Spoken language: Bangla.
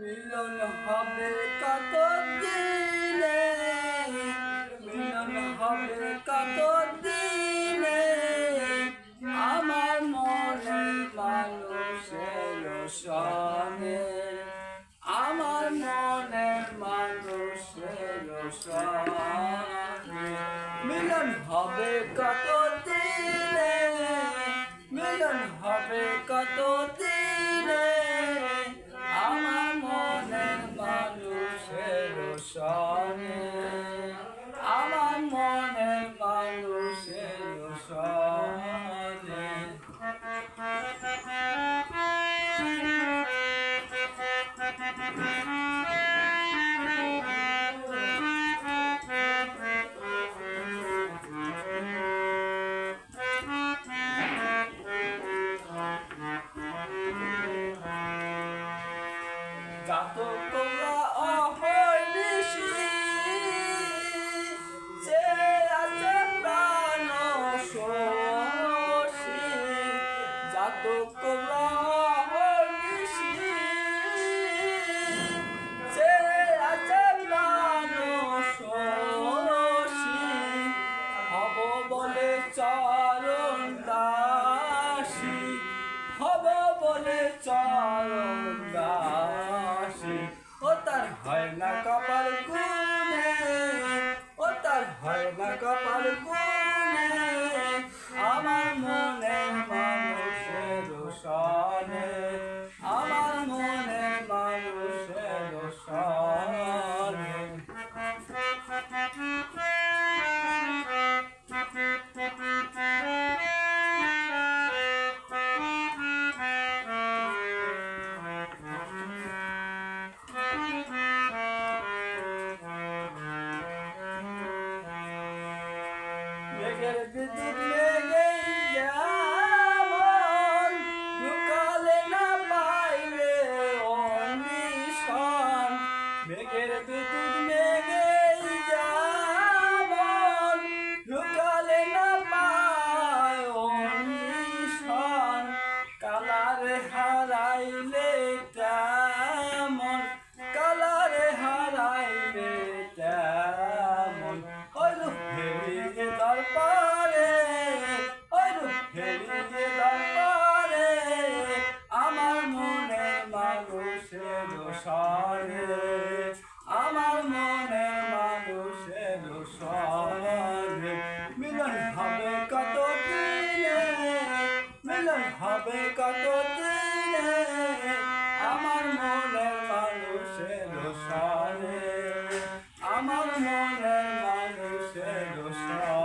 মিলন হবে কত দিনে, মিলন হবে কত দিনে, আমার মনে মানুষের সনে, আমার মনে মানুষের সনে। মিলন হবে কত দিনে, মিলন হবে কত দিনে, আমার মনের মানুষের সনে, আমার মনের মানুষের সনে। যত তোমরা অহর্নিশি সে আছে প্রাণ শোষী, যত তোমরা অহর্নিশি সে আছে প্রাণ শোষী, হব বলে চরণ দাসী, হব বলে চরণ দাসী। ও তার হয় না কপাল গুনে, ও তার হয় না কপাল গুনে, আমার মনের মানুষের সনে, আমার মনের মানুষের সনে। মেঘের বিদ্যুৎ লেগেই যেমন, ঢুকালে না পাইলে অন্বিষণ। মেঘের বিদ্যুৎ লেগেই যেমন, ঢুকালে না পায় অন্বিষণ। কালারে হারাইলে তেমন, কালারে হারাইলে তেমন, ওই রূপ হেরিয়ে দরবারে, ওই রূপ হেরিয়ে দরবারে, আমার মনের মানুষের সনে, আমার মনের মানুষের সনে। মিলন হবে কত দিনে, মিলন হবে কত দিনে, আমার মনের মানুষের সনে, আমার মনের মানুষের সনে।